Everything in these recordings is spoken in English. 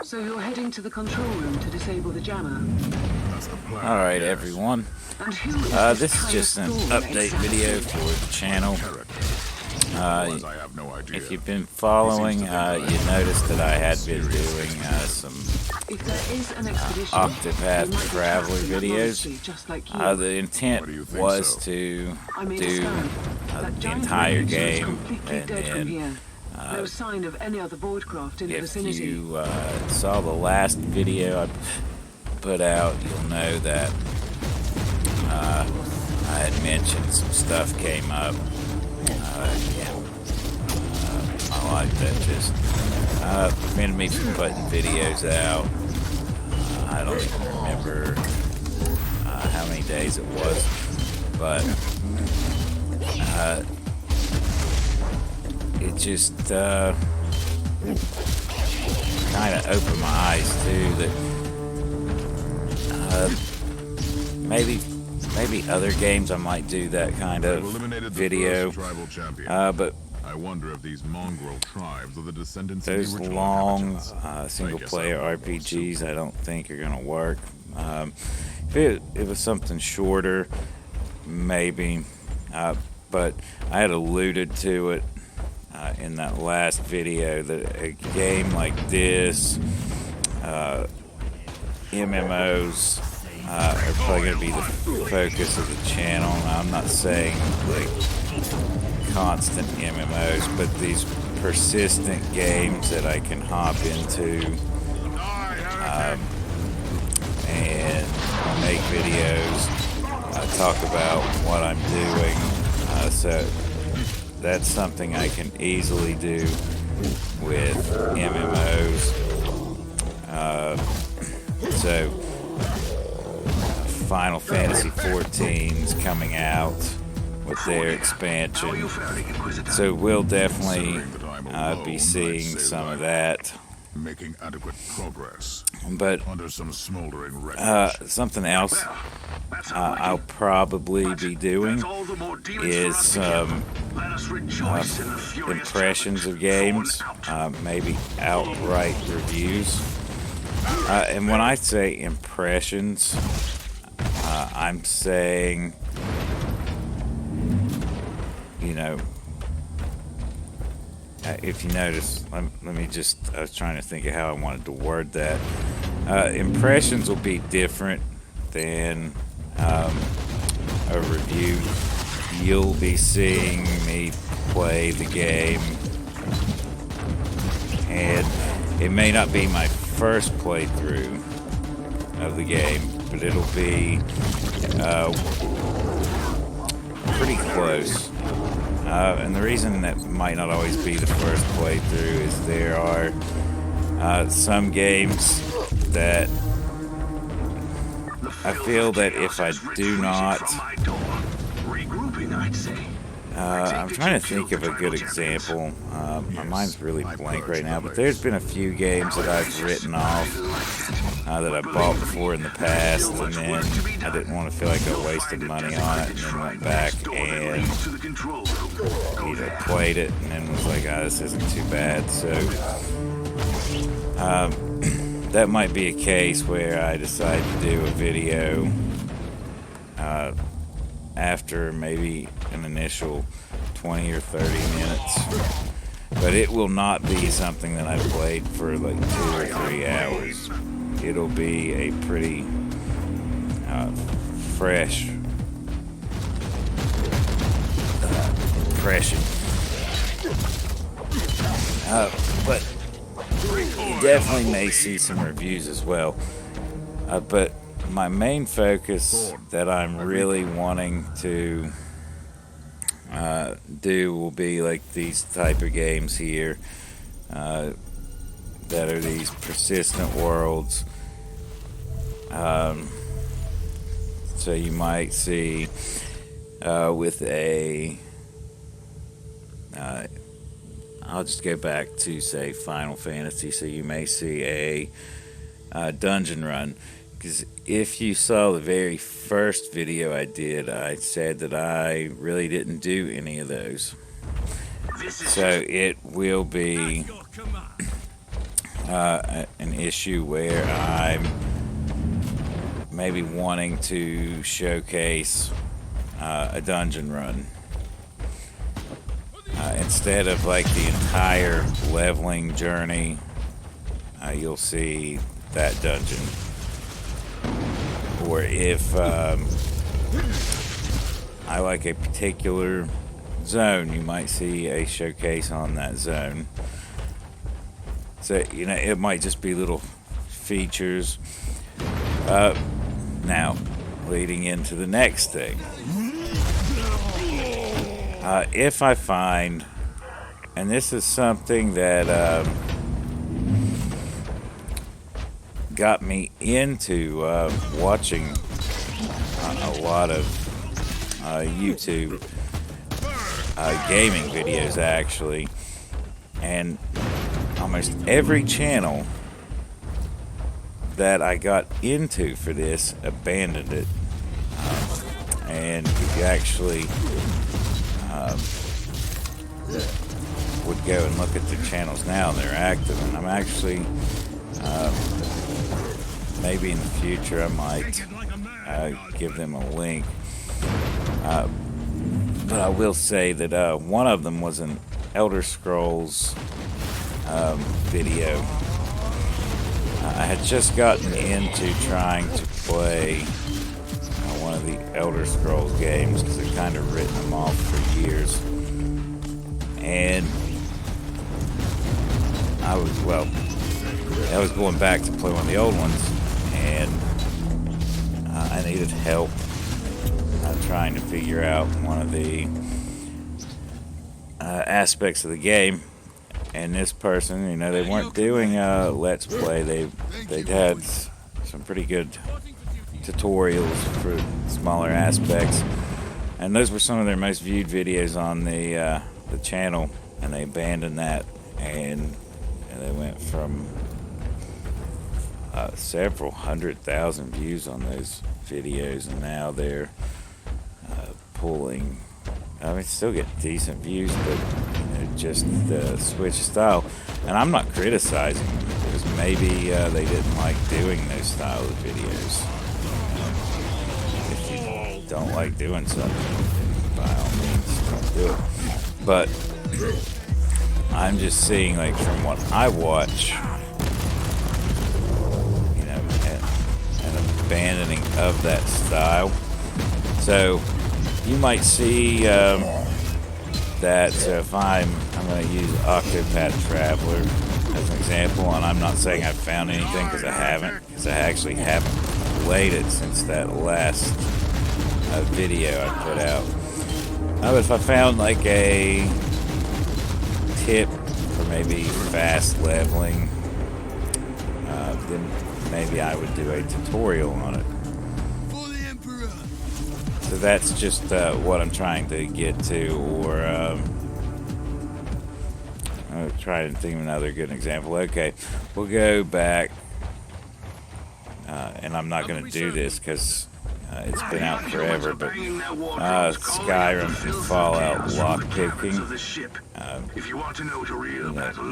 So you're heading to the control room to disable the jammer. Alright everyone, And who is this is just an update video for the channel. If you've been following, you noticed that I had been doing some Octopath Traveler videos. The intent was to do the entire game, and then no sign of any other Voidcraft in the vicinity. if you saw the last video I put out, you'll know that I had mentioned some stuff came up in my life that just prevented me from putting videos out. I don't even remember how many days it was, but it just kind of opened my eyes too that maybe other games I might do that kind of video, but I wonder if these mongrel tribes are the descendants those of the long single-player RPGs I don't think are gonna work. If it was something shorter, maybe, but I had alluded to it in that last video that a game like this, MMOs are probably going to be the focus of the channel. I'm not saying like constant MMOs, but these persistent games that I can hop into and make videos, talk about what I'm doing. So that's something I can easily do with MMOs. So Final Fantasy XIV's coming out with their expansion, so we'll definitely be seeing some of that. Making adequate progress, but under some smoldering wreckage. Something else I'll probably be doing is some impressions of games, maybe outright reviews. And when I say impressions, I'm saying, you know, if you notice, let me just, I was trying to think of how I wanted to word that. Impressions will be different than a review. You'll be seeing me play the game, and it may not be my first playthrough of the game, but it'll be pretty close. And the reason that might not always be the first playthrough is there are some games that I feel that if I do not, I'm trying to think of a good example. My mind's really blank right now, but there's been a few games that I've written off that I bought before in the past, and then I didn't want to feel like I wasted money on it, and then went back and played it, and then was like, this isn't too bad. So that might be a case where I decide to do a video after maybe an initial 20 or 30 minutes, but it will not be something that I played for like 2 or 3 hours. It'll be a pretty fresh impression, but you definitely may see some reviews as well, but my main focus that I'm really wanting to do will be like these type of games here, that are these persistent worlds. So you might see with a I'll just go back to say Final Fantasy, so you may see a dungeon run, because if you saw the very first video I did, I said that I really didn't do any of those. So it will be an issue where I'm maybe wanting to showcase a dungeon run. Instead of like the entire leveling journey, you'll see that dungeon. Or if I like a particular zone, you might see a showcase on that zone. So, you know, it might just be little features. Now, leading into the next thing. If I find, and this is something that got me into watching a lot of YouTube gaming videos, actually, and almost every channel that I got into for this abandoned it, and you actually would go and look at their channels now, and they're active, and I'm actually maybe in the future I might give them a link, but I will say that one of them was an Elder Scrolls video. I had just gotten into trying to play one of the Elder Scrolls games because I've kind of written them off for years, and I was going back to play one of the old ones, and I needed help trying to figure out one of the aspects of the game. And this person, you know, they weren't doing Let's Play. They'd had some pretty good tutorials for smaller aspects, and those were some of their most viewed videos on the channel. And they abandoned that, and they went from several 100,000 views on those videos, and now they're pulling. I mean, still get decent views, but just switch style. And I'm not criticizing them because maybe they didn't like doing those style of videos. If you don't like doing something, by all means, don't do it. But I'm just seeing, like, from what I watch, you know, an abandoning of that style. So you might see that if I'm going to use Octopath Traveler as an example, and I'm not saying I've found anything because I haven't, because I actually haven't played it since that last video I put out. But if I found like a tip for maybe fast leveling, then maybe I would do a tutorial on it. So that's just what I'm trying to get to, or I'll try and think of another good example. Okay, we'll go back, and I'm not going to do this because it's been out forever, but Skyrim and Fallout lockpicking.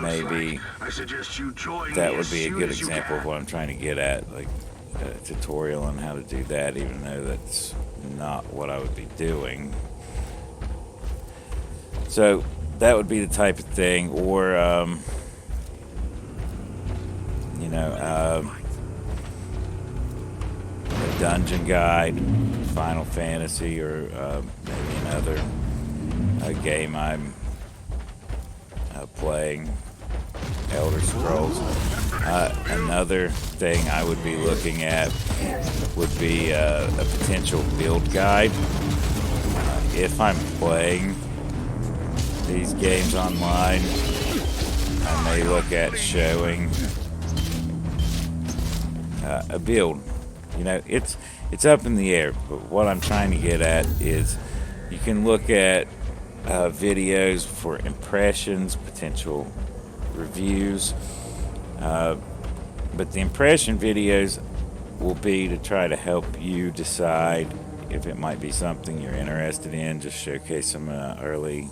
Maybe that would be a good example of what I'm trying to get at, like a tutorial on how to do that, even though that's not what I would be doing. So that would be the type of thing, or you know, a dungeon guide, Final Fantasy, or maybe another game I'm playing, Elder Scrolls. Another thing I would be looking at would be a potential build guide. If I'm playing these games online, I may look at showing a build. You know, it's up in the air, but what I'm trying to get at is you can look at videos for impressions, potential reviews, but the impression videos will be to try to help you decide if it might be something you're interested in, just showcase some early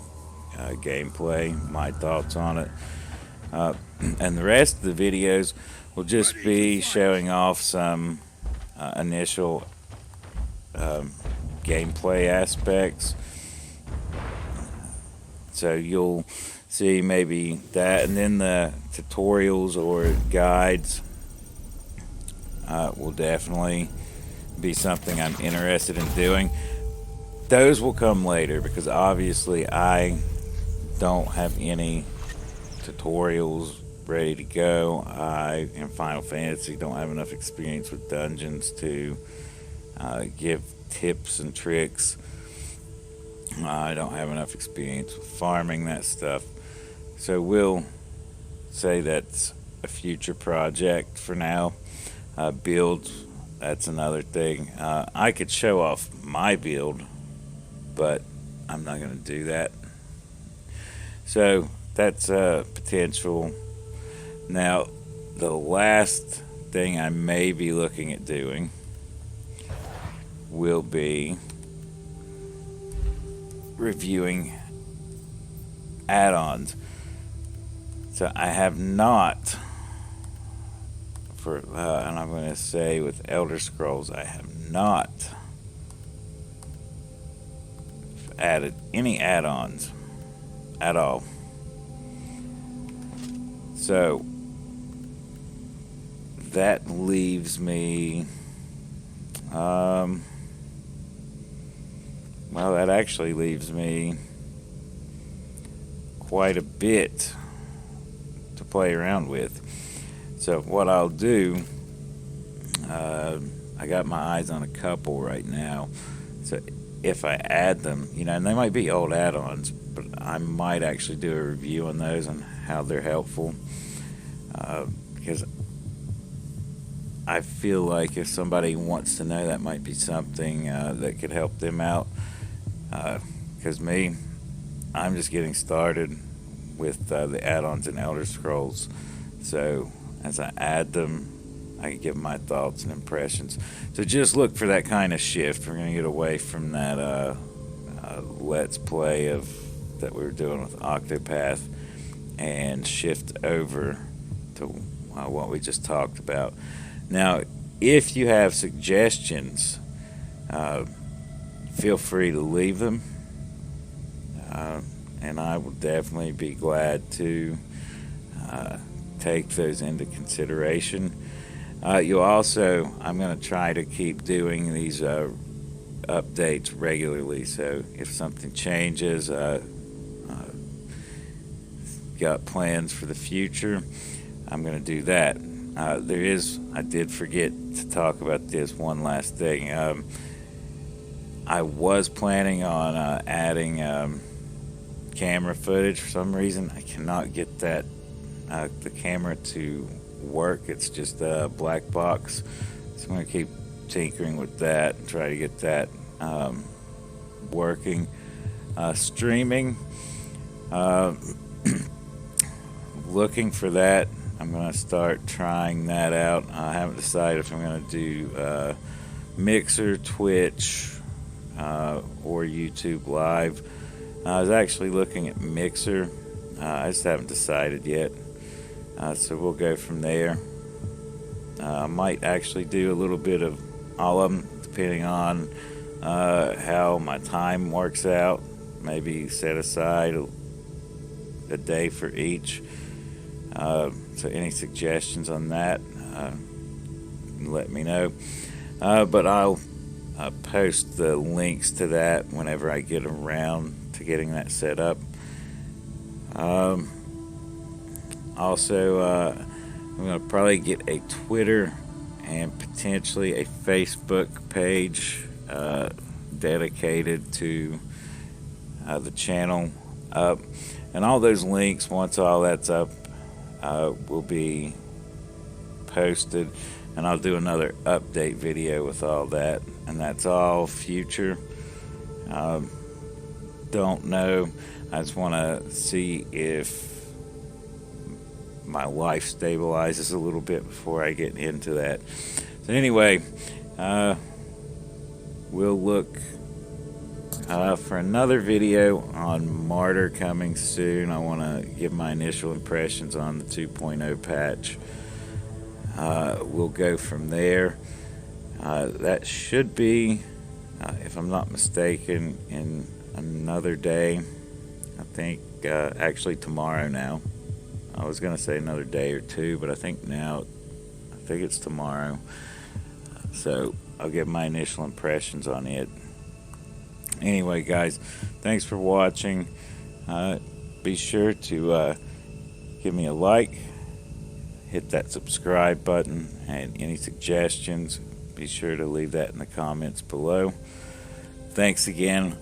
gameplay, my thoughts on it. And the rest of the videos will just be showing off some initial gameplay aspects. So you'll see maybe that, and then the tutorials or guides will definitely be something I'm interested in doing. Those will come later because obviously I don't have any tutorials ready to go. I, in Final Fantasy, don't have enough experience with dungeons to give tips and tricks. I don't have enough experience with farming that stuff. So we'll say that's a future project for now. Builds, that's another thing. I could show off my build, but I'm not going to do that. So that's potential. Now, the last thing I may be looking at doing will be reviewing add-ons. So I have not, and I'm going to say with Elder Scrolls, I have not added any add-ons at all. So that leaves me, well, that actually leaves me quite a bit to play around with. So what I'll do, I got my eyes on a couple right now. So if I add them, and they might be old add-ons, but I might actually do a review on those and how they're helpful. Because I feel like if somebody wants to know, that might be something that could help them out. Because I'm just getting started with the add-ons in Elder Scrolls. So as I add them, I can give my thoughts and impressions. So just look for that kind of shift. We're going to get away from that Let's Play that we were doing with Octopath and shift over to what we just talked about. Now, if you have suggestions, feel free to leave them. And I will definitely be glad to take those into consideration. I'm going to try to keep doing these updates regularly. So if something changes, got plans for the future, I'm going to do that. I did forget to talk about this one last thing. I was planning on adding camera footage. For some reason, I cannot get the camera to work. It's just a black box. So I'm going to keep tinkering with that and try to get that working. Streaming, looking for that. I'm going to start trying that out. I haven't decided if I'm going to do Mixer, Twitch, or YouTube Live. I was actually looking at Mixer. I just haven't decided yet. So we'll go from there. I might actually do a little bit of all of them, depending on how my time works out. Maybe set aside a day for each. So any suggestions on that, let me know. But I'll post the links to that whenever I get around to getting that set up. Also, I'm going to probably get a Twitter and potentially a Facebook page dedicated to the channel up. And all those links, once all that's up, will be posted. And I'll do another update video with all that. And that's all future. Don't know. I just want to see if my life stabilizes a little bit before I get into that. So anyway, we'll look for another video on Martyr coming soon. I want to give my initial impressions on the 2.0 patch. We'll go from there. That should be, if I'm not mistaken, in another day. I think actually tomorrow now. I was going to say another day or two, but I think it's tomorrow. So I'll give my initial impressions on it. Anyway, guys, thanks for watching. Be sure to give me a like, hit that subscribe button, and any suggestions, be sure to leave that in the comments below. Thanks again.